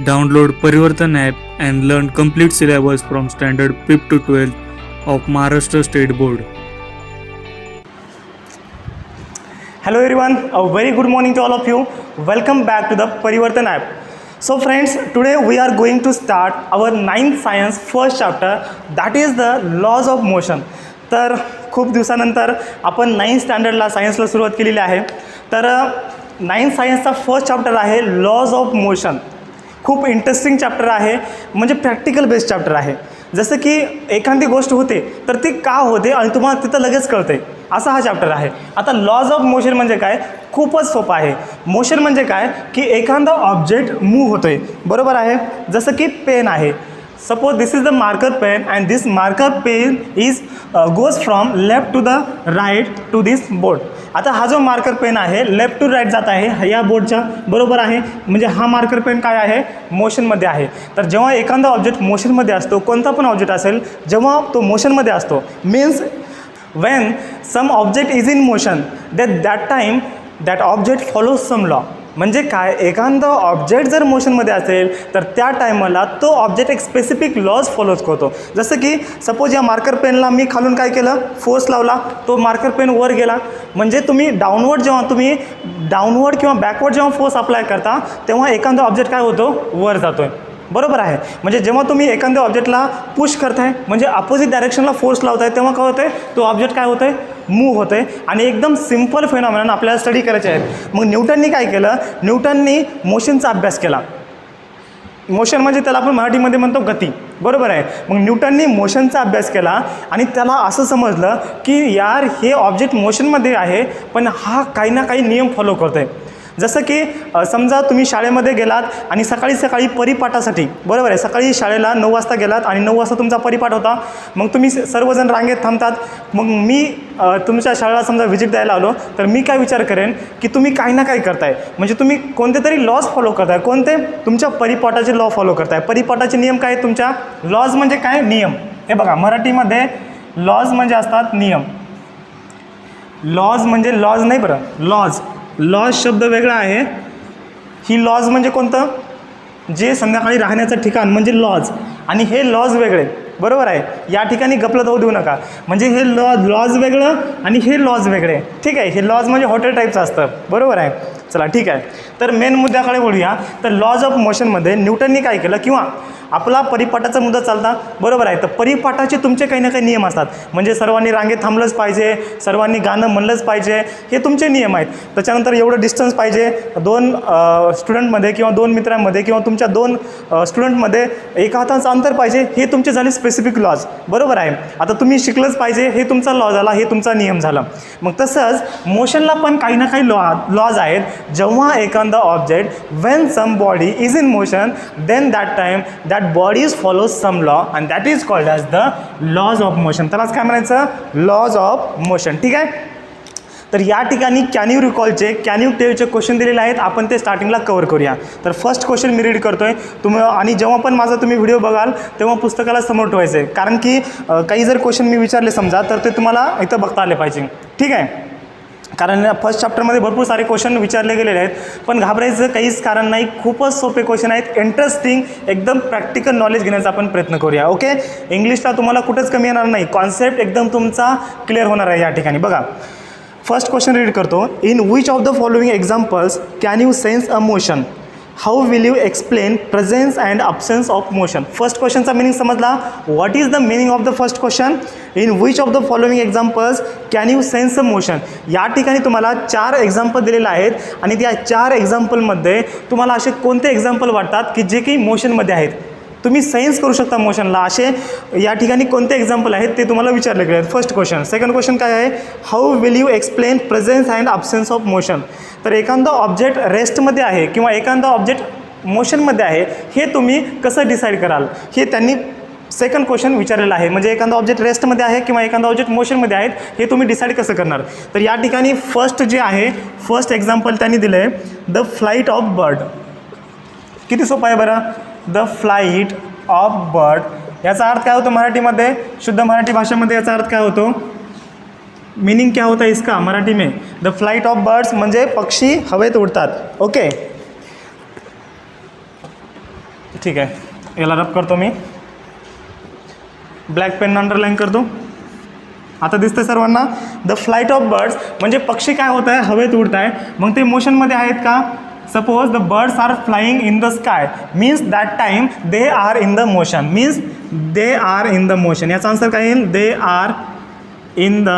Download Parivartan app and learn complete syllabus from standard 5th to 12th of Maharashtra State Board. Hello everyone, a very good morning to all of you. Welcome back to the Parivartan app. So friends, today we are going to start our 9th science first chapter, that is the laws of motion. तर खूप दिवसानंतर आपण 9th स्टँडर्डला सायन्सला सुरुवात केलेली आहे. तर 9th सायन्सचा first chapter आहे लॉज ऑफ मोशन. खूप इंटरेस्टिंग चॅप्टर आहे, म्हणजे प्रॅक्टिकल बेस्ड चॅप्टर आहे. जसं की एखादी गोष्ट होते तर ती का होते आणि तुम्हाला तिथं लगेच कळते, असा हा चॅप्टर आहे. आता लॉज ऑफ मोशन म्हणजे काय, खूपच सोपं आहे. मोशन म्हणजे काय की एखादा ऑब्जेक्ट मूव्ह होतोय, बरोबर आहे. जसं की पेन आहे. Suppose this is the marker pen and this marker pen is goes from left to the right to this board. आता हा जो मार्कर पेन आहे लेफ्ट टू राईट जात आहे या बोर्डच्या, बरोबर आहे. म्हणजे हा मार्कर पेन काय आहे, मोशनमध्ये आहे. तर जेव्हा एखादा ऑब्जेक्ट मोशनमध्ये असतो, कोणता पण ऑब्जेक्ट असेल, जेव्हा तो मोशनमध्ये असतो, means when some object is in motion that time that object follows some law. म्हणजे काय, एखादा ऑब्जेक्ट जर मोशनमध्ये असेल तर त्या टायमाला तो ऑब्जेक्ट एक स्पेसिफिक लॉज फॉलोज करतो. जसं की सपोज या मार्कर पेनला मी खालून काय केलं, फोर्स लावला, तो मार्कर पेन वर गेला. म्हणजे तुम्ही डाऊनवर्ड किंवा बॅकवर्ड जेव्हा फोर्स अप्लाय करता तेव्हा एखादा ऑब्जेक्ट काय होतो, वर जातोय, बरोबर आहे. म्हणजे जेव्हा तुम्ही एखाद्या ऑब्जेक्टला पुश करताय, म्हणजे अपोजिट डायरेक्शनला फोर्स लावताय, तेव्हा काय होतंय, तो ऑब्जेक्ट काय होतंय, मूव्ह होतंय. आणि एकदम सिम्पल फेनॉमेनॉन आपल्याला स्टडी करायचे आहेत. मग न्यूटननी काय केलं, न्यूटननी मोशनचा अभ्यास केला. मोशन म्हणजे त्याला आपण मराठीमध्ये म्हणतो गती, बरोबर आहे. मग न्यूटननी मोशनचा अभ्यास केला आणि त्याला असं समजलं की यार हे ऑब्जेक्ट मोशनमध्ये आहे पण हा काही ना काही नियम फॉलो करतोय. जसं की समजा तुम्ही शाळेमध्ये गेलात आणि सकाळी परिपाठासाठी, बरोबर आहे, सकाळी शाळेला 9 वाजता गेलात आणि 9 वाजता तुमचा परिपाठ होता. मग तुम्ही सर्वजण रांगेत थांबतात. मग मी तुमच्या शाळेला समजा व्हिजिट द्यायला आलो तर मी काय विचार करेन की तुम्ही काही ना काही करताय, म्हणजे तुम्ही कोणते तरी लॉज फॉलो करताय. कोणते, तुमच्या परिपाठाचे लॉ फॉलो करताय. परिपाठाचे नियम काय, तुमच्या लॉज म्हणजे काय, नियम. हे बघा, मराठीमध्ये लॉज म्हणजे असतात नियम. लॉज म्हणजे लॉज नाही बरं, लॉज शब्द वेगळा आहे. ही लॉज म्हणजे कोणतं, जे संध्याकाळी राहण्याचं ठिकाण म्हणजे लॉज, आणि हे लॉज वेगळे, बरोबर आहे. या ठिकाणी गपलत होऊ देऊ नका. म्हणजे हे लॉज वेगळं आणि हे लॉज वेगळे, ठीक आहे. हे लॉज म्हणजे हॉटेल टाईपचं असतं, बरोबर आहे. चला ठीक आहे. तर मेन मुद्द्याकडे बोलूया. तर लॉज ऑफ मोशनमध्ये न्यूटननी काय केलं, किंवा आपला परिपाठाचा मुद्दा चालता, बरोबर आहे. तर परिपाठाचे तुमचे काही ना काही नियम असतात. म्हणजे सर्वांनी रांगेत थांबलंच पाहिजे, सर्वांनी गाणं म्हणलंच पाहिजे, हे तुमचे नियम आहेत. त्याच्यानंतर एवढं डिस्टन्स पाहिजे 2 स्टुडंटमध्ये किंवा 2 मित्रांमध्ये किंवा तुमच्या 2 स्टुडंटमध्ये 1 हाताचं अंतर पाहिजे, हे तुमचे झाले स्पेसिफिक लॉज, बरोबर आहे. आता तुम्ही शिकलंच पाहिजे, हे तुमचा लॉ झाला, हे तुमचा नियम झाला. मग तसंच मोशनला पण काही ना काही लॉज आहेत. जेव्हा एखादा object when some body is in motion then that time that bodies follows some law and that is called as the laws of motion. त्यालाच काय म्हणायचं, लॉज ऑफ मोशन, ठीक आहे. तर या ठिकाणी कॅन यू रिकॉलचे, कॅन यू टेलचे क्वेश्चन दिलेले आहेत. आपण ते स्टार्टिंगला कव्हर करूया. तर फर्स्ट क्वेश्चन मी रीड करतोय आणि जेव्हा पण माझा तुम्ही व्हिडिओ बघाल तेव्हा पुस्तकाला समोर ठेवायचं आहे, कारण की काही जर क्वेश्चन मी विचारले समजा तर ते तुम्हाला इथं बघता आले पाहिजे, ठीक आहे. कारण फर्स्ट चॅप्टरमध्ये भरपूर सारे क्वेश्चन विचारले गेलेले आहेत, पण घाबरायचं काहीच कारण नाही. खूपच सोपे क्वेश्चन आहेत, इंटरेस्टिंग, एकदम प्रॅक्टिकल नॉलेज घेण्याचा आपण प्रयत्न करूया. ओके, इंग्लिशला तुम्हाला कुठंच कमी येणार नाही, कॉन्सेप्ट एकदम तुमचा क्लिअर होणार आहे या ठिकाणी. बघा, फर्स्ट क्वेश्चन रीड करतो. In which of the following examples can you sense a motion, how will you explain presence and absence of motion. First क्वेश्चनचा मिनिंग समजला. What is the meaning of the first question, in which of the following examples can you sense a motion. या ठिकाणी तुम्हाला 4 example दिलेले आहेत आणि त्या 4 एक्झाम्पलमध्ये तुम्हाला असे कोणते एक्झाम्पल वाटतात की जे की मोशनमध्ये आहेत, तुम्ही सेन्स करू शकता मोशनला, असे या ठिकाणी कोणते एक्झाम्पल आहेत ते तुम्हाला विचारले गेले आहेत. First question. सेकंड क्वेश्चन काय आहे, how will you explain presence and absence of motion. तर एखादा ऑब्जेक्ट रेस्टमध्ये आहे किंवा एखादा ऑब्जेक्ट मोशनमध्ये आहे, हे तुम्ही कसं डिसाईड कराल, हे त्यांनी सेकंड क्वेश्चन विचारलेला आहे. म्हणजे एखादा ऑब्जेक्ट रेस्टमध्ये आहे किंवा एखादा ऑब्जेक्ट मोशनमध्ये आहेत, हे तुम्ही डिसाईड कसं करणार. तर या ठिकाणी फर्स्ट जे आहे, फर्स्ट एक्झाम्पल त्यांनी दिलं आहे, द फ्लाईट ऑफ बर्ड. किती सोपं आहे बरं, द फ्लाईट ऑफ बर्ड. याचा अर्थ काय होतो मराठीमध्ये, शुद्ध मराठी भाषेमध्ये याचा अर्थ काय होतो, मीनिंग क्या होता है इसका मराठी में, द फ्लाइट ऑफ बर्ड्स म्हणजे पक्षी हवेत उडतात. ओके, ठीक आहे, याला रब करतो मी, ब्लॅक पेन अंडरलाईन करतो. आता दिसतं सर्वांना. द फ्लाईट ऑफ बर्ड्स म्हणजे पक्षी काय होत आहे, हवेत उडत आहे. मग ते मोशनमध्ये आहेत का? Suppose the birds are flying in the sky means that time they are in the motion, means they are in the motion. याचा आन्सर काय येईल? They are in the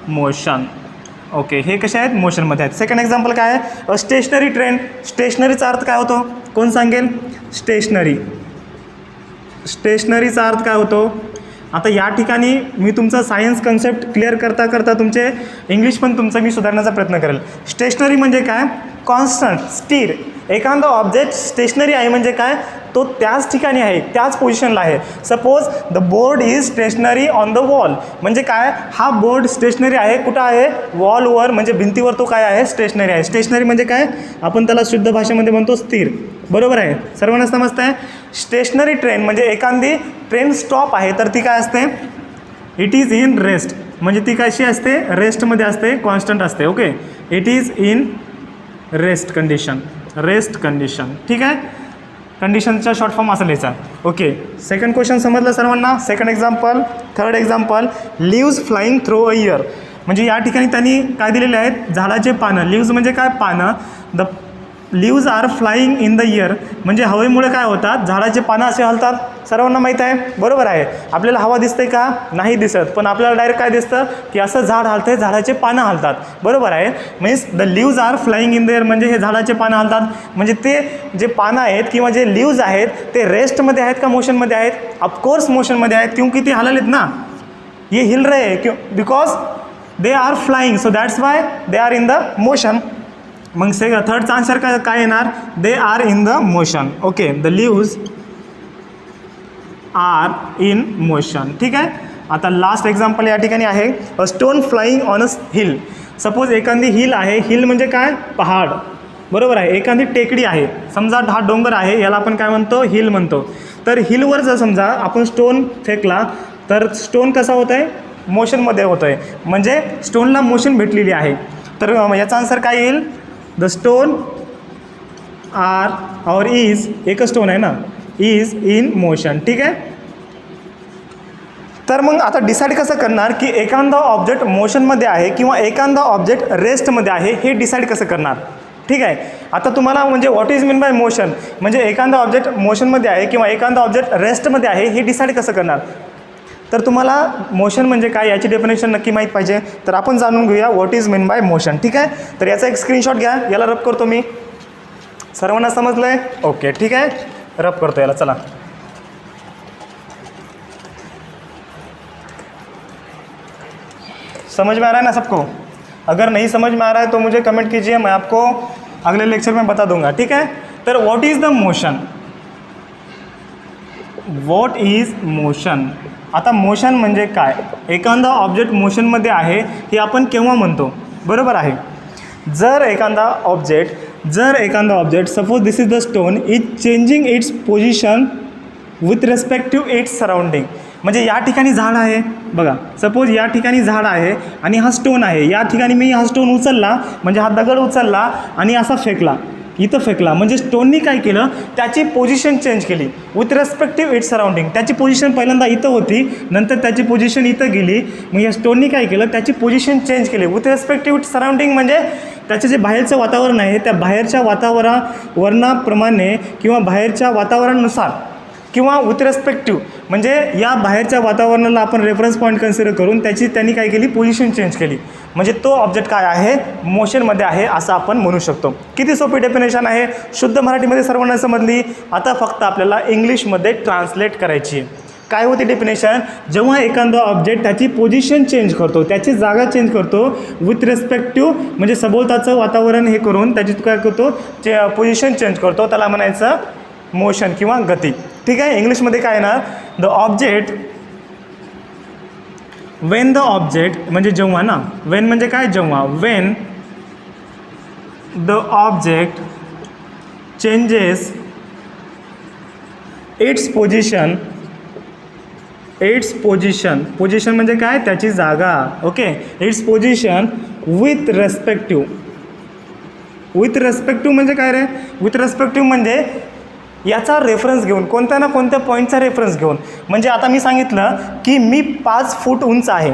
motion. Okay, हे कसे आहेत? मोशनमध्ये आहेत. सेकंड एक्झाम्पल काय आहे? Stationery train. स्टेशनरीचा अर्थ काय होतो? कोण सांगेल? स्टेशनरी. स्टेशनरीचा अर्थ काय होतो? आता या ठिकाणी मी तुमचा सायन्स कन्सेप्ट क्लिअर करता करता तुमचे इंग्लिश पण तुमचं मी सुधारण्याचा प्रयत्न करेल. स्टेशनरी म्हणजे काय? कॉन्स्टंट, स्थिर. एखादा ऑब्जेक्ट स्टेशनरी आहे म्हणजे काय? तो त्याच ठिकाणी आहे, त्याच पोझिशनला आहे. Suppose the board is stationary on the wall म्हणजे काय? हा बोर्ड स्टेशनरी आहे. कुठं आहे? वॉलवर, म्हणजे भिंतीवर तो काय आहे? स्टेशनरी आहे. स्टेशनरी म्हणजे काय? आपण त्याला शुद्ध भाषेमध्ये म्हणतो स्थिर. बरोबर आहे, सर्वांना समजत आहे. स्टेशनरी ट्रेन म्हणजे एखादी ट्रेन स्टॉप आहे तर ती काय असते? इट इज इन रेस्ट म्हणजे ती कशी असते? रेस्टमध्ये असते, कॉन्स्टंट असते. Okay, it is in rest condition, rest condition. ठीक आहे, कंडिशनचा शॉर्ट फॉर्म असं लिहायचा. ओके, सेकंड क्वेश्चन समजलं सर्वांना. Second example. Third example, leaves flying through a air म्हणजे या ठिकाणी त्यांनी काय दिलेले आहेत? झाडाचे पानं. लिव्ज म्हणजे काय? पानं. The leaves are flying in the air म्हणजे हवेमुळे काय होतात? झाडाचे पानं असे हलतात. सर्वांना माहीत आहे. बरोबर आहे. आपल्याला हवा दिसते का? नाही दिसत, पण आपल्याला डायरेक्ट काय दिसतं की असं झाड हलतं, झाडाचे पानं हलतात. बरोबर आहे. Means the leaves are flying in the air म्हणजे हे झाडाचे पानं हलतात. म्हणजे ते जे पानं आहेत किंवा जे लिव्ज आहेत ते रेस्टमध्ये आहेत का मोशनमध्ये आहेत? ऑफकोर्स मोशनमध्ये आहेत, क्योंकि ते हललेत ना. ये हिल रहे हैं क्यों? Because they are flying, so that's why they are in the motion. मग थर्डचा आन्सर काय येणार? They are in the motion. Okay, the leaves are in motion. ठीक आहे. आता लास्ट एक्झाम्पल या ठिकाणी आहे. A stone flying on a hill. Suppose एखादी हिल आहे. हिल म्हणजे काय? पहाड. बरोबर आहे. एखादी टेकडी आहे, समजा हा डोंगर आहे, याला आपण काय म्हणतो? हिल म्हणतो. तर हिलवर जर समजा आपण स्टोन फेकला तर स्टोन कसा होत आहे? मोशनमध्ये होतो आहे, म्हणजे स्टोनला मोशन भेटलेली आहे. तर याचा आन्सर काय येईल? द स्टोन आर और इज, एकच स्टोन आहे ना, इज इन मोशन. ठीक आहे. तर मग आता डिसाईड कसं करणार की एखादा ऑब्जेक्ट मोशनमध्ये आहे किंवा एखादा ऑब्जेक्ट रेस्टमध्ये आहे, हे डिसाईड कसं करणार? ठीक आहे. आता तुम्हाला म्हणजे what is mean bye motion म्हणजे एखादा ऑब्जेक्ट मोशनमध्ये आहे किंवा एखादा ऑब्जेक्ट रेस्टमध्ये आहे, हे डिसाईड कसं करणार? तर तुम्हाला मोशन म्हणजे काय याची डेफिनेशन नक्की माहीत पाहिजे. तर आपण जाणून घेऊया what is mean bye motion. ठीक आहे. तर याचा एक स्क्रीनशॉट घ्या, याला रब करतो मी. सर्वांना समजलं आहे? ओके, ठीक आहे, रब करतो याला. चला, समझ में आ रहा है ना सबको? अगर नहीं समझ में आ रहा है तो मुझे कमेंट कीजिए, मैं आपको अगले लेक्चर में बता दूंगा. ठीक है. तर what is the motion? What is motion? आता मोशन म्हणजे काय? एखादा ऑब्जेक्ट मोशनमध्ये आहे हे आपण केव्हा म्हणतो? बरोबर आहे. जर एखादा object suppose this is the stone is changing its position with respect to its surrounding म्हणजे या ठिकाणी झाड आहे बघा, सपोज या ठिकाणी झाड आहे आणि हा स्टोन आहे. या ठिकाणी मी हा स्टोन उचलला म्हणजे हा दगड उचलला आणि असा फेकला, इथं फेकला म्हणजे स्टोननी काय केलं? त्याची पोझिशन चेंज केली विथ रेस्पेक्टिव्ह इट्स सराउंडिंग. त्याची पोझिशन पहिल्यांदा इथं होती, नंतर त्याची पोझिशन इथं गेली. मग या स्टोननी काय केलं? त्याची पोझिशन चेंज केली विथ रेस्पेक्टिव्ह इट्स सराउंडिंग म्हणजे त्याचे जे बाहेरचं वातावरण आहे त्या बाहेरच्या वातावरणाप्रमाणे किंवा बाहेरच्या वातावरणानुसार किंवा विथ रेस्पेक्टिव्ह म्हणजे या बाहेरच्या वातावरणाला आपण रेफरन्स पॉईंट कन्सिडर करून त्यांनी काय केली? पोझिशन चेंज केली. म्हणजे तो ऑब्जेक्ट काय आहे? मोशनमध्ये आहे असं आपण म्हणू शकतो. किती सोपी डेफिनेशन आहे, शुद्ध मराठीमध्ये सर्वांना समजली. आता फक्त आपल्याला इंग्लिशमध्ये ट्रान्सलेट करायची आहे. काय होती डेफिनेशन? जेव्हा एखादा ऑब्जेक्ट त्याची पोझिशन चेंज करतो, त्याची जागा चेंज करतो विथ रेस्पेक्टिव्ह म्हणजे सभोवताचं वातावरण हे करून त्याची काय करतो? पोझिशन चेंज करतो, त्याला म्हणायचं मोशन किंवा गती. ठीक आहे. इंग्लिशमध्ये काय येणार? The object Wien the object म्हणजे जेव्हा ना, वेन म्हणजे काय? जेव्हा. Wien the object changes its position position म्हणजे काय? त्याची जागा. ओके. इट्स पोझिशन विथ रेस्पेक्टिव्ह म्हणजे काय रे? विथ रेस्पेक्टिव्ह म्हणजे याचा रेफरन्स घेऊन, कोणत्या ना कोणत्या पॉईंटचा रेफरन्स घेऊन. म्हणजे आता मी सांगितलं की मी 5 फूट उंच आहे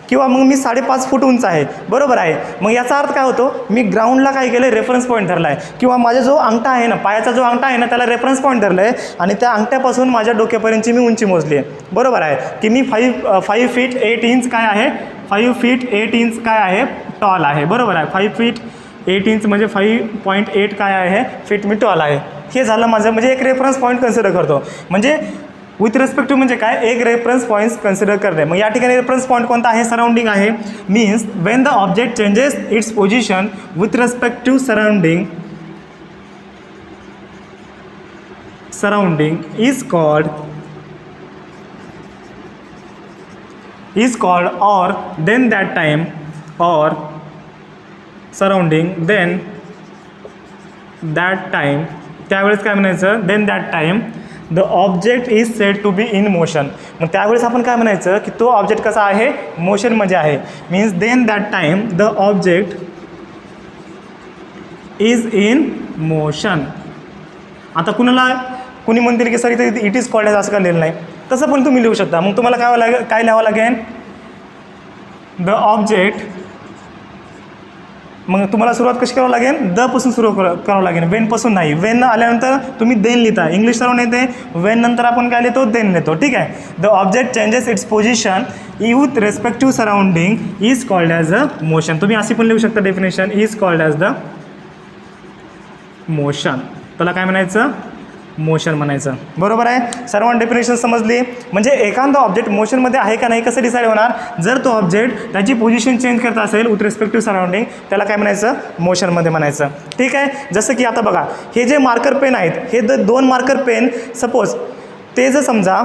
किंवा मग मी 5.5 फूट उंच आहे, बरोबर आहे. मग याचा अर्थ काय होतो, मी ग्राउंडला काय केलं, रेफरन्स पॉईंट धरला आहे किंवा माझा जो अंगठा आहे ना, पायाचा जो अंगठा आहे ना, त्याला रेफरन्स पॉईंट धरला आहे आणि त्या अंगठ्यापासून माझ्या डोक्यापर्यंतची मी उंची मोजली आहे, बरोबर आहे. की मी 5 फीट 8 इंच काय आहे, 5 फीट 8 इंच काय आहे, टॉल आहे, बरोबर आहे. 5 फीट 8 इंच म्हणजे 5.8 काय आहे, फीट मी टॉल आहे. हे झालं माझं, म्हणजे एक रेफरन्स पॉईंट कन्सिडर करतो. म्हणजे विथ रेस्पेक्ट टू म्हणजे काय, एक रेफरन्स पॉईंट्स कन्सिडर करणे. मग या ठिकाणी रेफरन्स पॉईंट कोणता आहे, सराउंडिंग आहे. Means when the object changes its position with respect to surrounding is called or then that time or surrounding then that time, त्यावेळेस काय म्हणायचं, then that time the object is said to be in motion. मग त्यावेळेस आपण काय म्हणायचं की तो ऑब्जेक्ट कसा आहे, मोशनमध्ये आहे. Means then that time the object is in motion. आता कुणी म्हणतील की सर इथे इट इज कॉल्ड असं का लिहिलं नाही, तसं पण तुम्ही लिहू शकता. मग तुम्हाला काय लिहावं लागेल, द ऑब्जेक्ट. मग तुम्हाला सुरुवात कशी करावं लागेल, द पासून सुरू करावं लागेल, वेनपासून नाही. वेन आल्यानंतर तुम्ही देन लिहिता, इंग्लिश सर्व येते, वेन नंतर आपण काय लिहितो, देन लिहितो, ठीक आहे. The object changes its position with respect to surrounding is called as a motion. तुम्ही अशी पण लिहू शकता definition, is called as the motion. त्याला काय म्हणायचं, मोशन म्हणायचं, बरोबर आहे. सर्वांना डेफिनेशन समजली. म्हणजे एखादा ऑब्जेक्ट मोशनमध्ये आहे का नाही कसं डिसाईड होणार, जर तो ऑब्जेक्ट त्याची पोझिशन चेंज करत असेल विथ रिस्पेक्ट टू सराउंडिंग, त्याला काय म्हणायचं, मोशनमध्ये म्हणायचं, ठीक आहे. जसं की आता बघा, हे जे मार्कर पेन आहेत, हे 2 मार्कर पेन सपोज ते जर समजा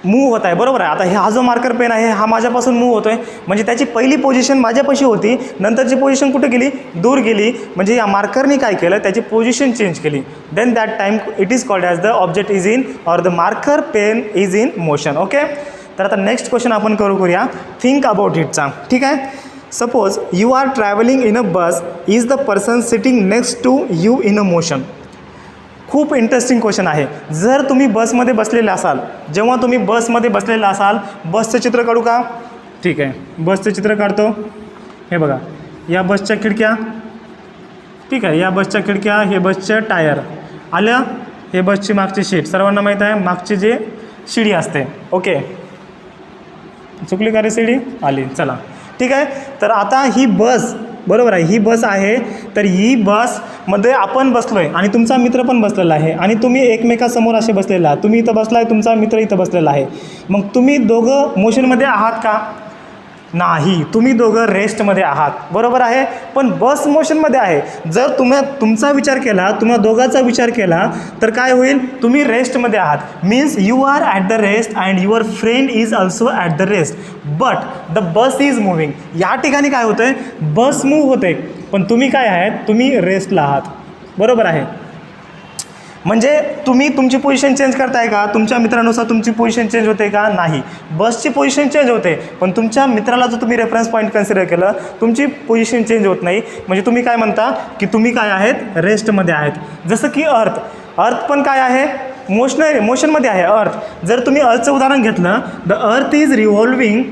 मूव होत आहे, बरोबर आहे. आता हा जो मार्कर पेन आहे हा माझ्यापासून मूव होतो आहे, म्हणजे त्याची पहिली पोझिशन माझ्यापाशी होती, नंतरची पोझिशन कुठे गेली, दूर गेली. म्हणजे या मार्करनी काय केलं, त्याची पोझिशन चेंज केली. Then that time it is called as the object is in or the marker pen is in motion. Okay. तर आता नेक्स्ट क्वेश्चन आपण करूया थिंक अबाउट इटचा, ठीक आहे. Suppose you are travelling in a bus, is the person sitting next to you in a motion. खूप interesting question आहे. जर तुम्ही बसमध्ये बसलेले असाल, जेव्हा तुम्ही बसमध्ये बसलेला असाल, बसचं चित्र काढू का, ठीक आहे, बसचं चित्र काढतो. हे बघा, या बसच्या खिडक्या, ठीक आहे, या बसच्या खिडक्या, हे बसचं टायर आलं, हे बसची मागची शीट, सर्वांना माहीत आहे मागची जे शिडी असते. ओके, चुकली का रे, शिडी आली, चला, ठीक आहे. तर आता ही बस, बरोबर आहे, ही बस आहे. तर ही बसमध्ये आपण बसलो आहे आणि तुमचा मित्र पण बसलेला आहे आणि तुम्ही एकमेकासमोर असे बसलेला आहात. तुम्ही इथं बसला आहे, तुमचा मित्र इथं बसलेला आहे. मग तुम्ही दोघं मोशनमध्ये आहात का, नाही, तुम्ही दोघं रेस्टमध्ये आहात, बरोबर आहे. पण बस मोशनमध्ये आहे. जर तुमचा विचार केला, तुम्हा दोघांचा विचार केला तर काय होईल, तुम्ही रेस्टमध्ये आहात. Means you are at the rest and your friend is also at the rest, but the bus is moving. या ठिकाणी काय होतं आहे, बस मूव्ह होते, पण तुम्ही काय आहात, तुम्ही रेस्टला आहात, बरोबर आहे. म्हणजे तुम्ही तुमची पोझिशन चेंज करताय का, तुमच्या मित्रानुसार तुमची पोझिशन चेंज होते का, नाही. बसची पोझिशन चेंज होते, पण तुमच्या मित्राला जो तुम्ही रेफरन्स पॉईंट कन्सिडर केलं, तुमची पोझिशन चेंज होत नाही. म्हणजे तुम्ही काय म्हणता की तुम्ही काय आहेत, रेस्टमध्ये आहेत. जसं की अर्थ पण काय आहे, मोशनमध्ये आहे अर्थ. जर तुम्ही अर्थचं उदाहरण घेतलं, the earth is revolving,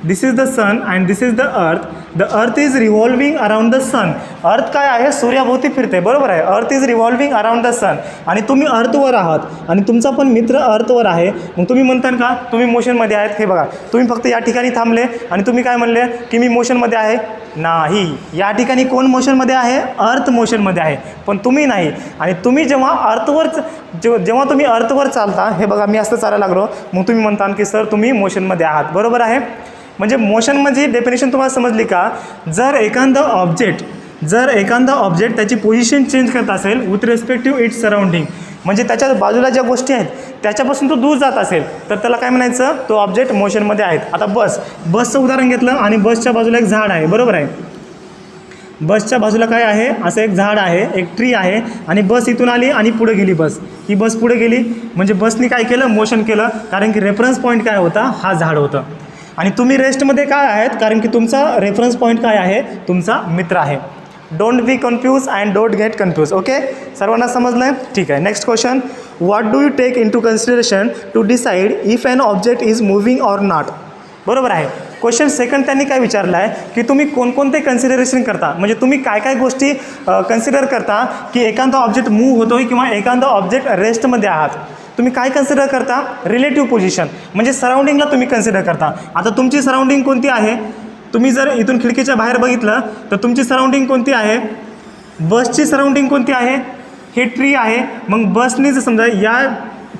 this is the sun and this is the earth. The earth is revolving around the sun. Earth काय आहे, सूर्याभोवती फिरते, बरोबर आहे. Earth is revolving around the sun. आणि तुम्ही अर्थवर आहात आणि तुमचा पण मित्र अर्थवर आहे. मग तुम्ही म्हणता का तुम्ही मोशनमध्ये आहेत. हे बघा, तुम्ही फक्त या ठिकाणी थांबले आणि तुम्ही काय म्हणले की मी मोशनमध्ये आहे, नाही. या ठिकाणी कोण मोशनमध्ये आहे, अर्थ मोशनमध्ये आहे, पण तुम्ही नाही. आणि तुम्ही जेव्हा तुम्ही अर्थवर चालता, हे बघा मी असं चालायला लागलो, मग तुम्ही म्हणता की सर तुम्ही मोशनमध्ये आहात, बरोबर आहे. म्हणजे मोशनमध्ये डेफिनेशन तुम्हाला समजली का. जर एखादा ऑब्जेक्ट त्याची पोझिशन चेंज करत असेल with respect to its surrounding, म्हणजे त्याच्या बाजूला ज्या गोष्टी आहेत त्याच्यापासून तो दूर जात असेल, तर त्याला काय म्हणायचं, तो ऑब्जेक्ट मोशनमध्ये आहेत. आता बसचं उदाहरण घेतलं आणि बसच्या बाजूला एक झाड आहे, बरोबर आहे. बसच्या बाजूला काय आहे, असं एक झाड आहे, एक ट्री आहे आणि बस इथून आली आणि पुढे गेली. ही बस पुढे गेली, म्हणजे बसनी काय केलं, मोशन केलं, कारण की रेफरन्स पॉईंट काय होता, हा झाड होतं. आणि तुम्ही रेस्टमध्ये काय आहेत, कारण की तुमचा रेफरन्स पॉईंट काय आहे, तुमचा मित्र आहे, don't be confuse and don't get confuse. Okay, सर्वांना समजलं आहे? ठीक आहे. Next question, what do you take into consideration to decide if an object is moving or not. बरोबर आहे. क्वेश्चन सेकंड त्यांनी काय विचारलं आहे की तुम्ही कोणकोणते कन्सिडरेशन करता, म्हणजे तुम्ही काय काय गोष्टी कन्सिडर करता की एखादा ऑब्जेक्ट मूव्ह होतो आहे किंवा एखादा ऑब्जेक्ट रेस्टमध्ये आहात. तुम्ही काय कन्सिडर करता? रिलेटिव्ह पोझिशन, म्हणजे सराउंडिंगला तुम्ही कन्सिडर करता. आता तुमची सराउंडिंग कोणती आहे? तुम्ही जर इथून खिडकीच्या बाहेर बघितलं तर तुमची सराउंडिंग कोणती आहे? बसची सराउंडिंग कोणती आहे? हे ट्री आहे. मग बसने जर समजा या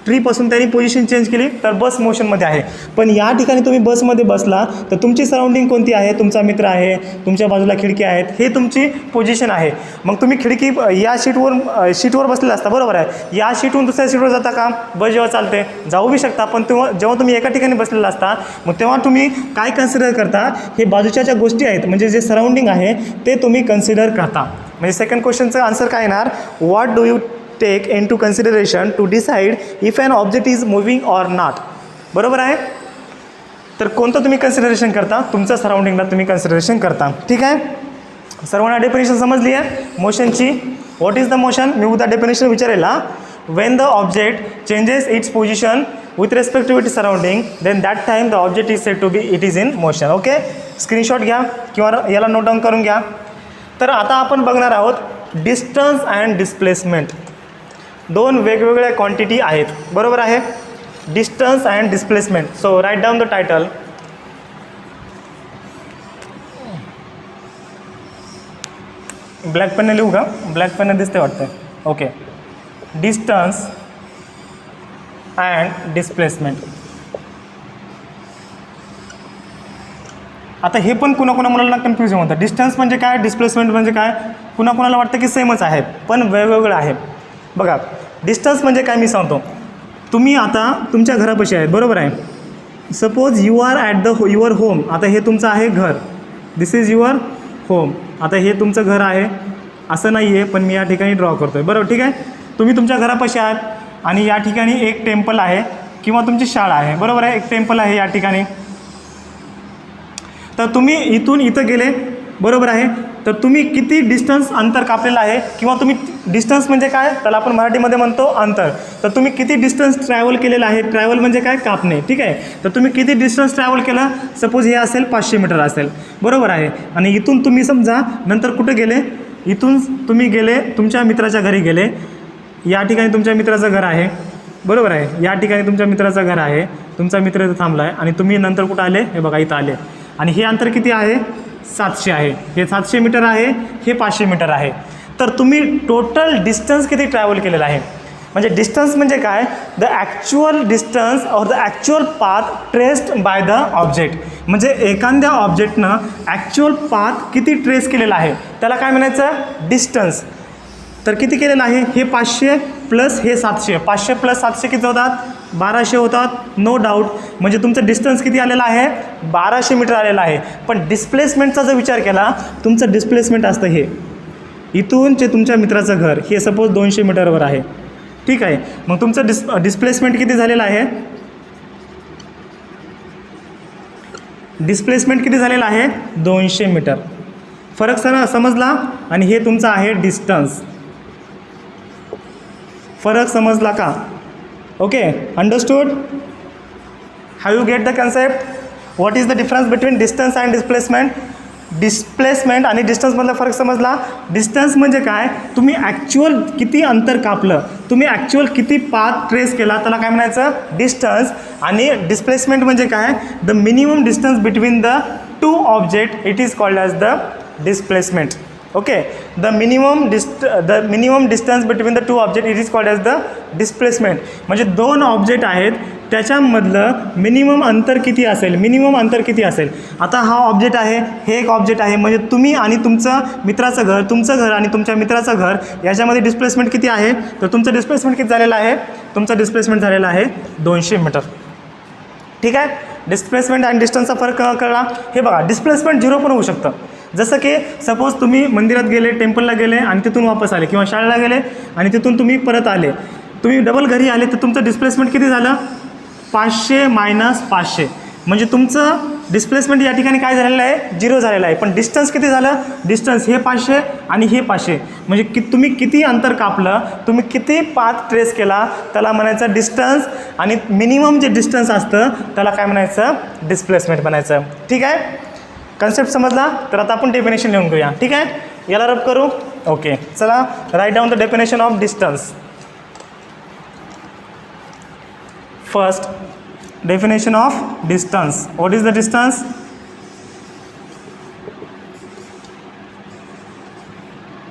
ट्रीपासून त्यांनी पोझिशन चेंज केली तर बस मोशनमध्ये आहे. पण या ठिकाणी तुम्ही बसमध्ये बसला तर तुमची सराउंडिंग कोणती आहे? तुमचा मित्र आहे, तुमच्या बाजूला खिडकी आहेत, हे तुमची पोझिशन आहे. मग तुम्ही खिडकी या शीटवर बसलेला असता. बरोबर आहे. या शीटहून दुसऱ्या शीटवर जाता का? बस जेव्हा चालते जाऊ बी शकता, पण जेव्हा तुम्ही एका ठिकाणी बसलेला असता मग तेव्हा तुम्ही काय कन्सिडर करता? हे बाजूच्या ज्या गोष्टी आहेत म्हणजे जे सराउंडिंग आहे ते तुम्ही कन्सिडर करता. म्हणजे सेकंड क्वेश्चनचं आन्सर काय येणार? What do you take into consideration to decide if an object is moving or not. बरोबर आहे. तर कोणतं तुम्ही कन्सिडरेशन करता? तुमच्या सराउंडिंगला तुम्ही कन्सिडरेशन करता. ठीक आहे. सर्वांना डेफिनेशन समजली आहे मोशनची? What is the motion? मी उद्या डेफिनेशन विचारेला. When the object changes its position with respect to its surrounding then that time the object is said to be it is in motion. Okay, screenshot घ्या किंवा याला note down करून घ्या. तर आता आपण बघणार आहोत डिस्टन्स अँड डिस्प्लेसमेंट. दोन वेगवेगळ्या क्वांटिटी आहेत. बरोबर आहे. Distance and displacement. So write down the title. Black पेनने लिहू का? ब्लॅक पेनने दिसते वाटतं. Okay, distance and displacement. आता हे पण कुणाकुणा मुलांना कन्फ्युजन होतं. डिस्टन्स म्हणजे काय, डिस्प्लेसमेंट म्हणजे काय? कुणाकुणाला वाटतं की सेमच आहे, पण वेगवेगळं आहे. बघा, डिस्टन्स म्हणजे काय मी सांगतो. तुम्ही आता तुमच्या घरापाशी आहेत. बरोबर आहे. Suppose you are at the your home. आता हे तुमचं आहे घर. This is your home. आता हे तुमचं घर आहे असं नाही आहे, पण मी या ठिकाणी ड्रॉ करतो आहे. बरोबर, ठीक आहे. तुम्ही तुमच्या घरापाशी आहात आणि या ठिकाणी एक टेम्पल आहे किंवा तुमची शाळा आहे. बरोबर आहे. एक टेम्पल आहे या ठिकाणी. तर तुम्ही इथून इथं गेले. बरोबर आहे. तर तुम्ही किती डिस्टन्स अंतर कापलेलं आहे किंवा तुम्ही डिस्टन्स म्हणजे काय त्याला आपण मराठीमध्ये म्हणतो अंतर. तर तुम्ही किती डिस्टन्स ट्रॅव्हल केलेलं आहे. ट्रॅव्हल म्हणजे काय? कापणे. ठीक आहे. तर तुम्ही किती डिस्टन्स ट्रॅव्हल केलं? सपोज हे असेल 500 मीटर असेल. बरोबर आहे. आणि इथून तुम्ही समजा नंतर कुठे गेले? इथून तुम्ही गेले तुमच्या मित्राच्या घरी गेले. या ठिकाणी तुमच्या मित्राचं घर आहे. बरोबर आहे. या ठिकाणी तुमच्या मित्राचं घर आहे. तुमचा मित्र इथं थांबला आहे आणि तुम्ही नंतर कुठं आले? हे बघा इथं आले. आणि हे अंतर किती आहे? 700 आहे. हे 700 मीटर आहे. हे 500 मीटर आहे. तर तुम्ही टोटल डिस्टन्स किती ट्रॅव्हल केलेलं आहे? म्हणजे डिस्टन्स म्हणजे काय? The actual distance or the actual path traced by the object. म्हणजे एखाद्या ऑब्जेक्टनं ॲक्च्युअल पाथ किती ट्रेस केलेला आहे त्याला काय म्हणायचं? डिस्टन्स. तर किती केलेलं आहे? हे 500 प्लस हे 700. 500 प्लस 700 किती होतात? 1200 होतात. No doubt. म्हणजे तुमचं डिस्टन्स किती आलेलं आहे? 1200 मीटर आलेलं आहे. पण डिस्प्लेसमेंटचा जर विचार केला, तुमचं डिस्प्लेसमेंट असतं हे इथून जे तुमच्या मित्राचं घर हे सपोज 200 मीटरवर आहे. ठीक आहे. मग तुमचं डिस्प्लेसमेंट किती झालेलं आहे? डिस्प्लेसमेंट किती झालेलं आहे? 200 मीटर. फरक समजला? आणि हे तुमचं आहे डिस्टन्स. फरक समजला का? Okay, understood? Have you get the concept? What is the difference between distance and displacement? Displacement आणि डिस्टन्समधला फरक समजला? डिस्टन्स म्हणजे काय? तुम्ही ॲक्च्युअल किती अंतर कापलं, तुम्ही ॲक्च्युअल किती पाथ ट्रेस केला त्याला काय म्हणायचं? डिस्टन्स. आणि डिस्प्लेसमेंट म्हणजे काय? The minimum distance between the two object it is called as the displacement. Okay, the minimum distance between the two object it is called as the displacement. म्हणजे दोन object आहेत त्याच्यामधलं मिनिमम अंतर किती असेल? मिनिमम अंतर किती असेल? आता हा ऑब्जेक्ट आहे, हे एक ऑब्जेक्ट आहे. म्हणजे तुम्ही आणि तुमचं मित्राचं घर, तुमचं घर आणि तुमच्या मित्राचं घर याच्यामध्ये डिस्प्लेसमेंट किती आहे? तर तुमचं डिस्प्लेसमेंट किती झालेलं आहे? तुमचं डिस्प्लेसमेंट झालेलं आहे 200 मीटर. ठीक आहे. डिस्प्लेसमेंट आणि डिस्टन्सचा फरक कळला? हे बघा, डिस्प्लेसमेंट 0 पण होऊ शकतं. जसं की सपोज तुम्ही मंदिरात गेले, टेम्पलला गेले आणि तिथून वापस आले किंवा शाळेला गेले आणि तिथून तुम्ही परत आले, तुम्ही डबल घरी आले तर तुमचं डिस्प्लेसमेंट किती झालं? 500 - 500. म्हणजे तुमचं डिस्प्लेसमेंट या ठिकाणी काय झालेलं आहे, 0 झालेलं आहे. पण डिस्टन्स किती झालं, डिस्टन्स हे 500 आणि हे 500, म्हणजे तुम्ही किती अंतर कापलं, तुम्ही किती पाथ ट्रेस केला, त्याला म्हणायचं डिस्टन्स. आणि मिनिमम जे डिस्टन्स असतं त्याला काय म्हणायचं, डिस्प्लेसमेंट म्हणायचं. ठीक आहे, कन्सेप्ट समजला. तर आता आपण डेफिनेशन लिहून घेऊया. ठीक आहे, याला रब करू. ओके, चला write down the definition of distance. First, definition of distance. What is the distance?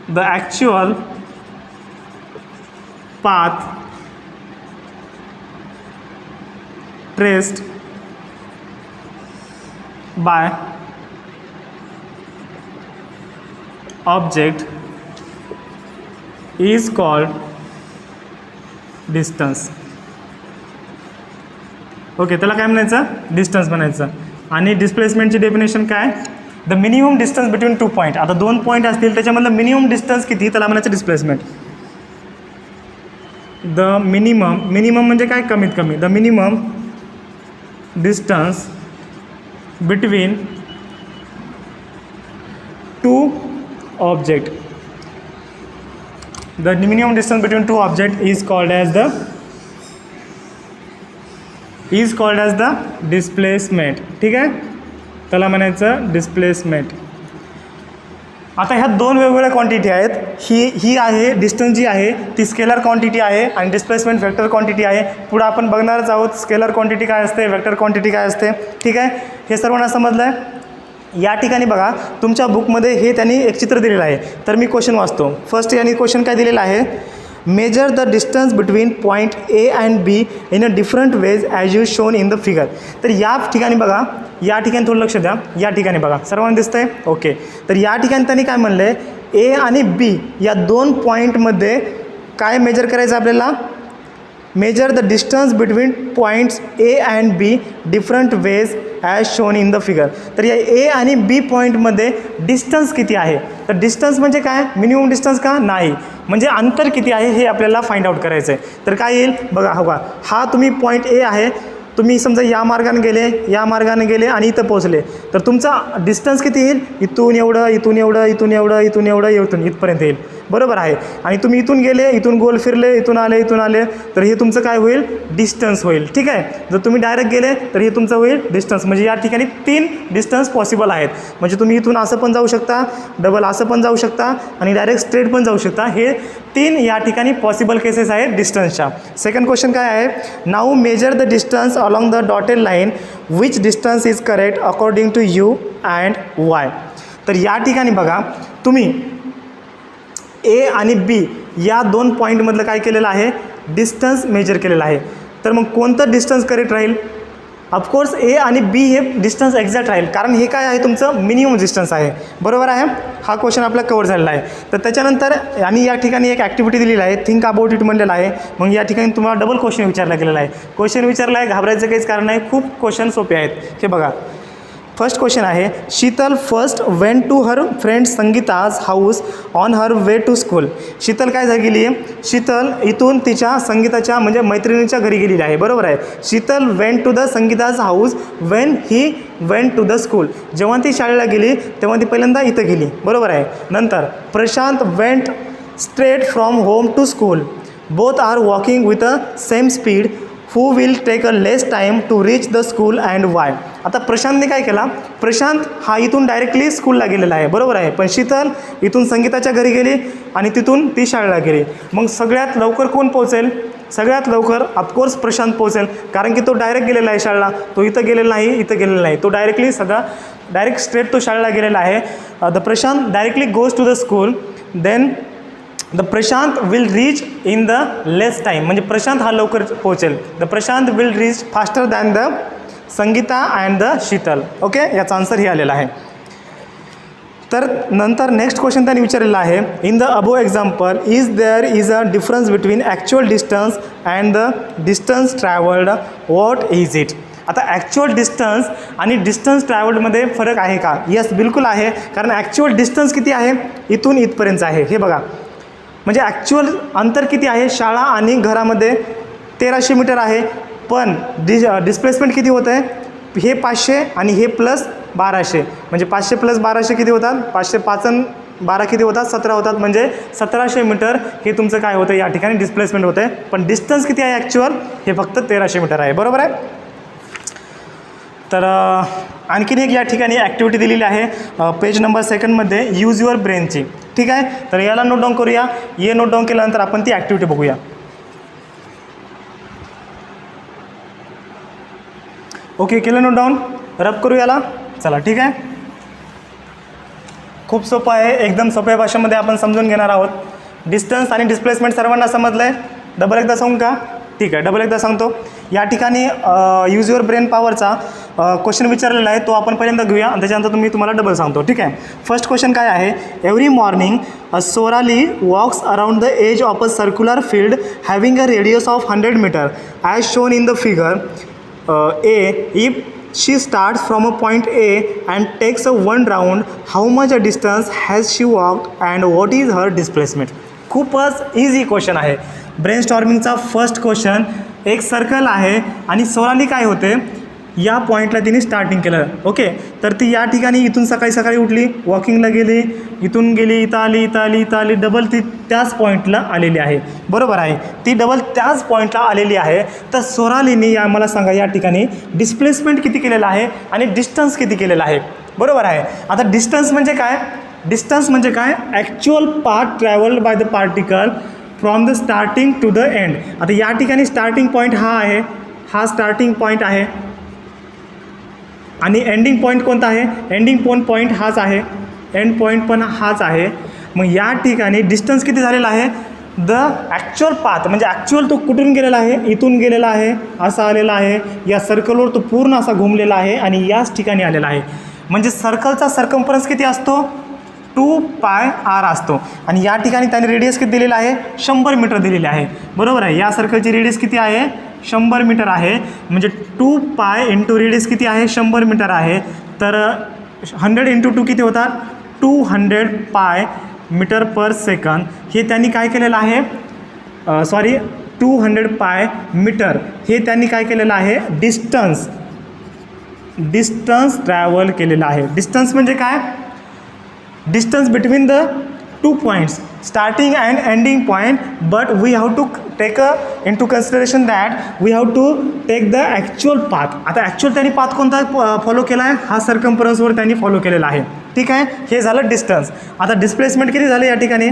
The actual path traced by object is called distance. Okay, त्याला काय म्हणायचं, डिस्टन्स म्हणायचं. आणि डिस्प्लेसमेंटची डेफिनेशन काय, the minimum distance between 2 point. आता 2 point असतील त्याच्यामधलं minimum distance किती, त्याला म्हणायचं डिस्प्लेसमेंट. द मिनिमम, मिनिमम म्हणजे काय, कमीत कमी. The minimum distance between 2 object. The minimum distance between 2 object is called as the displacement. ठीक आहे, त्याला म्हणायचं डिस्प्लेसमेंट. आता ह्या 2 वेगवेगळ्या क्वांटिटी आहेत. ही आहे डिस्टन्स जी आहे ती स्केलर क्वांटिटी आहे आणि डिस्प्लेसमेंट वेक्टर क्वांटिटी आहे. पुढं आपण बघणारच आहोत स्केलर क्वांटिटी काय असते, वेक्टर क्वांटिटी काय असते. ठीक आहे, हे सर्वांना समजलं आहे. या ठिकाणी बघा, तुमच्या बुकमध्ये हे त्यांनी एक चित्र दिलेलं आहे. तर मी क्वेश्चन वाचतो. फर्स्ट यांनी क्वेश्चन काय दिलेलं आहे, major the distance between point A and be in a different ways as you shown in the figure. तर या ठिकाणी बघा, या ठिकाणी थोडं लक्ष द्या. या ठिकाणी बघा, सर्वांना दिसतंय. ओके, तर या ठिकाणी त्यांनी काय म्हणलं आहे, ए आणि बी या 2 पॉईंटमध्ये काय मेजर करायचं आपल्याला, major the distance between points A and be different ways as shown in the figure. तर या ए आणि बी पॉईंटमध्ये डिस्टन्स किती आहे, तर डिस्टन्स म्हणजे काय, मिनिमम डिस्टन्स का नाही, म्हणजे अंतर किती आहे हे आपल्याला फाइंड आउट करायचं आहे. तर काय येईल बघा, हो का, हा तुम्ही पॉईंट ए आहे, तुम्ही समजा या मार्गाने गेले आणि इथं पोहोचले, तर तुमचा डिस्टन्स किती येईल, इथून एवढं, इथून एवढं, इथून एवढं, इथून एवढं, इथपर्यंत येईल. बरोबर आहे. आणि तुम्ही इथून गेले, इथून गोल फिरले, इथून आले, तर हे तुमचं काय होईल, डिस्टन्स होईल. ठीक आहे, जर तुम्ही डायरेक्ट गेले तर हे तुमचं होईल डिस्टन्स. म्हणजे या ठिकाणी 3 डिस्टन्स पॉसिबल आहेत. म्हणजे तुम्ही इथून असं पण जाऊ शकता, डबल असं पण जाऊ शकता आणि डायरेक्ट स्ट्रेट पण जाऊ शकता. हे 3 या ठिकाणी पॉसिबल केसेस आहेत डिस्टन्सच्या. सेकंड क्वेश्चन काय आहे, now measure the distance along the dotted line, which distance is correct according to you and why. तर या ठिकाणी बघा, तुम्ही ए आणि बी या 2 पॉईंटमधलं काय केलेलं आहे, डिस्टन्स मेजर केलेलं आहे. तर मग कोणतं डिस्टन्स करेक्ट राहील, ऑफकोर्स ए आणि बी हे डिस्टन्स एक्झॅक्ट राहील, कारण हे काय आहे, तुमचं मिनिमम डिस्टन्स आहे. बरोबर आहे, हा क्वेश्चन आपला कवर झालेला आहे. तर त्याच्यानंतर आणि या ठिकाणी एक ॲक्टिव्हिटी दिलेली आहे, थिंक अबाउट इट म्हणलेलं आहे. मग या ठिकाणी तुम्हाला डबल क्वेश्चन विचारला गेलेला आहे. क्वेश्चन विचारला आहे, घाबरायचं काहीच कारण नाही, खूप क्वेश्चन सोपे आहेत. हे बघा, फर्स्ट क्वेश्चन आहे, Sheetal first went to her friend Sangeeta's house on her way to school. Sheetal काय गेली आहे, शीतल इथून तिच्या संगीताच्या म्हणजे मैत्रिणीच्या घरी गेलेली आहे. बरोबर आहे. Sheetal went to the Sangeeta's house when he went to the school. जेव्हा ती शाळेला गेली तेव्हा ती पहिल्यांदा इथं गेली. बरोबर आहे. नंतर Prashant went straight from home to school. Both are walking with a same speed. Who will take a less time to reach the school and why. आता प्रशांतने काय केला, प्रशांत हा इथून डायरेक्टली स्कूलला गेलेला आहे. बरोबर आहे. पण शीतल इथून संगीताच्या घरी गेली आणि तिथून ती शाळेला गेली. मग सगळ्यात लवकर कोण पोहोचेल, सगळ्यात लवकर ऑफकोर्स प्रशांत पोहोचेल, कारण की तो डायरेक्ट गेलेला आहे शाळेला. तो इथं गेलेला नाही, इथं गेलेला नाही, तो डायरेक्टली डायरेक्ट स्ट्रेट तो शाळेला गेलेला आहे. The Prashant directly goes to the school. Then the Prashant will reach in the less time, म्हणजे प्रशांत हा लवकर पोहोचेल. The Prashant will reach faster than the Sangeeta and the Sheetal. Okay, याचा आन्सर हे आलेला आहे. तर नंतर नेक्स्ट क्वेश्चन त्यांनी विचारलेला आहे, in the above example there is a difference between actual distance and the distance travelled, what is it. आता ॲक्च्युअल डिस्टन्स आणि डिस्टन्स ट्रॅव्हल्डमध्ये फरक आहे का? येस, बिलकुल आहे. कारण ॲक्च्युअल डिस्टन्स किती आहे, इथून इथपर्यंत आहे. हे बघा, म्हणजे ॲक्च्युअल अंतर किती आहे शाळा आणि घरामध्ये, 1300 मीटर आहे. पण डिस्प्लेसमेंट किती होतं आहे, हे 500 आणि हे प्लस 1200, म्हणजे 500 प्लस 1200 किती होतात? 500 5 आणि 12 किती होतात? 17 होतात. म्हणजे 1700 मीटर हे तुमचं काय होतं या ठिकाणी डिस्प्लेसमेंट होतं आहे. पण डिस्टन्स किती आहे ॲक्च्युअल? हे फक्त 1300 मीटर आहे. बरोबर आहे. तर आणखीन एक या ठिकाणी ॲक्टिव्हिटी दिलेली आहे पेज नंबर 2मध्ये, यूज युअर ब्रेनची. ठीक आहे. तर याला नोट डाऊन करूया. हे नोट डाऊन केल्यानंतर आपण ती ॲक्टिव्हिटी बघूया. ओके, केलं नोट डाऊन? रब करू याला. चला ठीक आहे. खूप सोपं आहे, एकदम सोप्या भाषेमध्ये आपण समजून घेणार आहोत. डिस्टन्स आणि डिस्प्लेसमेंट सर्वांना समजलं आहे? डबल एकदा सांगू का? ठीक आहे, डबल एकदा सांगतो. या ठिकाणी यूज युअर ब्रेन पॉवरचा क्वेश्चन विचारलेला आहे, तो आपण पहिल्यांदा घेऊया आणि त्याच्यानंतर तुम्हाला डबल सांगतो. ठीक आहे. फर्स्ट क्वेश्चन काय आहे? Every morning Sorali walks around the edge of a circular field having a radius of 100 metre as shown in the figure A. If she starts from a point A and takes a one round, how much a distance has she walked and what is her displacement? खूपच easy question आहे. ब्रेनस्टॉर्मिंगचा first question. एक circle आहे आणि सोनाली काय होते, या पॉईंटला तिने स्टार्टिंग केलं. ओके, तर ती या ठिकाणी इथून सकाळी सकाळी उठली, वॉकिंगला गेली, इथून गेली, इथं आली, इथं आली, इथं आली, डबल ती त्याच पॉईंटला आलेली आहे. बरोबर आहे. ती डबल त्याच पॉईंटला आलेली आहे. तर सोनालीने या मला सांगा या ठिकाणी डिस्प्लेसमेंट किती केलेलं आहे आणि डिस्टन्स किती केलेलं आहे? बरोबर आहे. आता डिस्टन्स म्हणजे काय? डिस्टन्स म्हणजे काय? Actual path travelled by the particle from the starting to the end. आता या ठिकाणी स्टार्टिंग पॉईंट हा आहे, हा स्टार्टिंग पॉईंट आहे आणि एंडिंग पॉईंट कोणता आहे? एंडिंग पॉईंट हाच आहे, एंड पॉईंट पण हाच आहे. मग या ठिकाणी डिस्टन्स किती झालेला आहे? द ॲक्च्युअल पाथ म्हणजे ॲक्च्युअल तो कुठून गेलेला आहे? इथून गेलेला आहे, असा आलेला आहे, या सर्कलवर तो पूर्ण असा घुमलेला आहे आणि याच ठिकाणी आलेला आहे. म्हणजे सर्कलचा सर्कम्फरन्स किती असतो? 2πr असतो. आणि या ठिकाणी त्याने रेडियस किती दिलेला आहे? 100 मीटर दिलेले आहे. बरोबर आहे. या सर्कलची रेडियस किती आहे? 100 मीटर आहे. म्हणजे 2π इंटू रेडियस किती आहे? 100 मीटर आहे. तर 100 इंटू 2 किती होतात? 200 पाय मीटर पर सेकंद. हे त्यांनी काय केलेलं आहे? 200 पाय मीटर हे त्यांनी काय केलेलं आहे? डिस्टन्स ट्रॅव्हल केलेलं आहे. डिस्टन्स म्हणजे काय? Distance between the 2 points, starting and ending point, but we have to take into consideration that we have to take the actual path. आता ॲक्च्युअल त्यांनी पाथ कोणता फॉलो केला आहे? हा सर्कम्फरन्सवर त्यांनी फॉलो केलेला आहे. ठीक आहे. हे झालं डिस्टन्स. आता डिस्प्लेसमेंट किती झाले या ठिकाणी?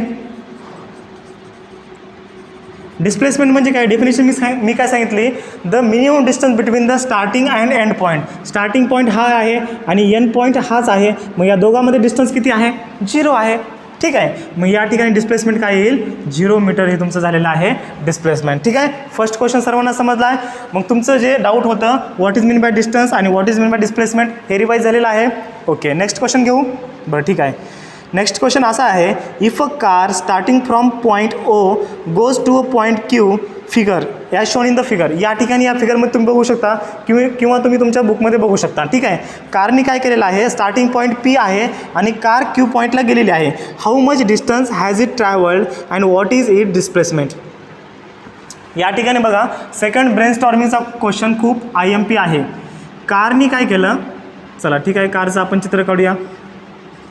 डिस्प्लेसमेंट म्हणजे काय? डेफिनेशन मी काय सांगितली? The minimum distance between the starting and end point. Starting point हा आहे आणि एंड पॉईंट हाच आहे. मग या दोघांमध्ये डिस्टन्स किती आहे? 0 आहे. ठीक आहे. मग या ठिकाणी डिस्प्लेसमेंट काय येईल? 0 मीटर हे तुमचं झालेलं आहे डिस्प्लेसमेंट. ठीक आहे. फर्स्ट क्वेश्चन सर्वांना समजला आहे. मग तुमचं जे डाऊट होतं what is mean by distance आणि what is mean by displacement हे रिवाईज झालेलं आहे. ओके, नेक्स्ट क्वेश्चन घेऊ. बरं ठीक आहे. नेक्स्ट क्वेश्चन असा आहे, if a car starting from point O goes to a point Q figure as shown in the figure. या ठिकाणी या फिगरमध्ये तुम्ही बघू शकता किंवा तुम्ही तुमच्या बुकमध्ये बघू शकता. ठीक आहे. कारनी काय केलेलं आहे? स्टार्टिंग पॉईंट पी आहे आणि कार क्यू पॉईंटला गेलेली आहे. How much distance has it travelled and what is it displacement? या ठिकाणी बघा, सेकंड ब्रेनस्टॉर्मिंगचा क्वेश्चन खूप IMP आहे. कारनी काय केलं? चला ठीक आहे, कारचं आपण चित्र काढूया.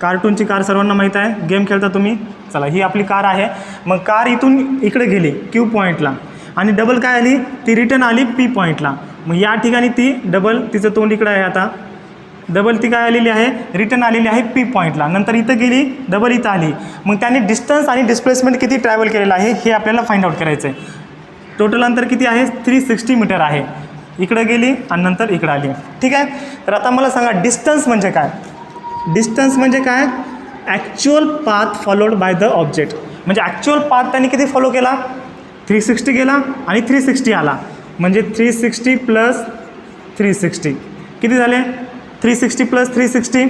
कार्टूनची कार सर्वांना माहीत आहे, गेम खेळता तुम्ही. चला, ही आपली कार आहे. मग कार इथून इकडे गेली क्यू पॉईंटला आणि डबल काय आली? ती रिटर्न आली पी पॉईंटला. मग या ठिकाणी ती डबल, तिचं तोंड इकडं आहे, आता डबल ती काय आलेली आहे? रिटर्न आलेली आहे पी पॉईंटला. नंतर इथं गेली, डबल इथं आली. मग त्याने डिस्टन्स आणि डिस्प्लेसमेंट किती ट्रॅव्हल केलेलं आहे हे आपल्याला फाइंड आउट करायचं आहे. टोटल अंतर किती आहे? 360 मीटर आहे. इकडं गेली आणि नंतर इकडं आली. ठीक आहे. तर आता मला सांगा डिस्टन्स म्हणजे काय? डिस्टन्स म्हणजे काय? Actual path followed by the object. म्हणजे ॲक्च्युअल पाथ त्यांनी किती फॉलो केला? 360 गेला आणि 360 आला. म्हणजे 360 प्लस 360 किती झाले? 360 प्लस 360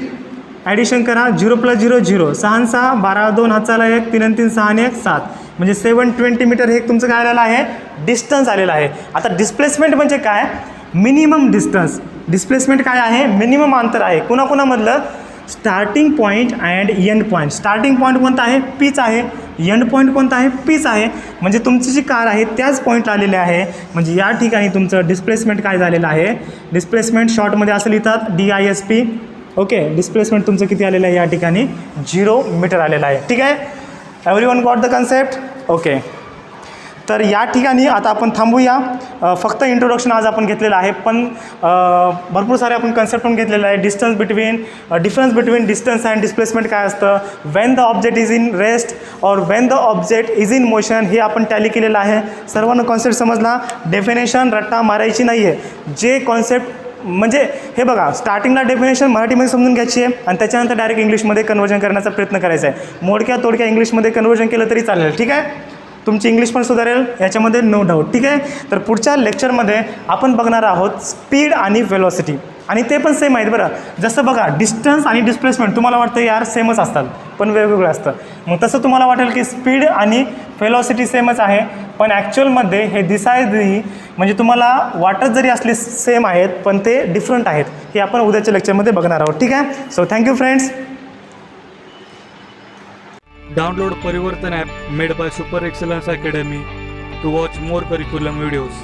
ॲडिशन करा. 0 प्लस 0 0, 6 6 12 2 हाताला 1 3 3 6 1 7, म्हणजे 720 मीटर हे तुमचं काय आलेलं आहे? डिस्टन्स आलेलं आहे. आता डिस्प्लेसमेंट म्हणजे काय? Minimum distance. डिस्प्लेसमेंट काय आहे? मिनिमम अंतर आहे. कुणाकुणामधलं? Starting point and end point. Starting point कोणता आहे? पीच आहे एंड पॉईंट कोणता आहे? पीच आहे. म्हणजे तुमची जी कार आहे त्याच पॉईंटला आलेली आहे. म्हणजे या ठिकाणी तुमचं डिस्प्लेसमेंट काय झालेलं आहे? डिस्प्लेसमेंट शॉर्टमध्ये असं लिहितात DISP. ओके, डिस्प्लेसमेंट तुमचं किती आलेलं आहे या ठिकाणी? 0 मीटर आलेलं आहे. ठीक आहे, everyone got the concept? Okay, तर या ठिकाणी आता आपण थांबूया. फक्त इंट्रोडक्शन आज आपण घेतलेलं आहे, पण भरपूर सारे आपण कन्सेप्ट पण घेतलेलं आहे. Difference between distance and displacement काय असतं, when the object is in rest और when the object is in motion, हे आपण टॅली केलेलं आहे. सर्वांना कॉन्सेप्ट समजला? डेफिनेशन रट्टा मारायची नाही आहे. जे कॉन्सेप्ट म्हणजे हे बघा, स्टार्टिंगला डेफिनेशन मराठीमध्ये समजून घ्यायची आहे आणि त्याच्यानंतर डायरेक्ट इंग्लिशमध्ये कन्वर्जन करण्याचा प्रयत्न करायचा आहे. मोडक्या तोडक्या इंग्लिशमध्ये कन्वर्जन केलं तरी चालेल. ठीक आहे, तुमची इंग्लिश पण सुधारेल याच्यामध्ये नो डाऊट. ठीक आहे, तर पुढच्या लेक्चरमध्ये आपण बघणार आहोत स्पीड आणि वेलॉसिटी, आणि ते पण सेम आहेत बरं. जसं बघा, डिस्टन्स आणि डिस्प्लेसमेंट तुम्हाला वाटतं यार सेमच असतात, पण वेगवेगळं असतं. मग तसं तुम्हाला वाटेल की स्पीड आणि वेलॉसिटी सेमच आहे, पण ॲक्च्युअलमध्ये हे दिसायची म्हणजे तुम्हाला वाटत जरी असले सेम आहेत, पण ते डिफरंट आहेत. हे आपण उद्याच्या लेक्चरमध्ये बघणार आहोत. ठीक आहे, so thank you friends. Download Parivartan app made by Super Excellence Academy to watch more curriculum videos.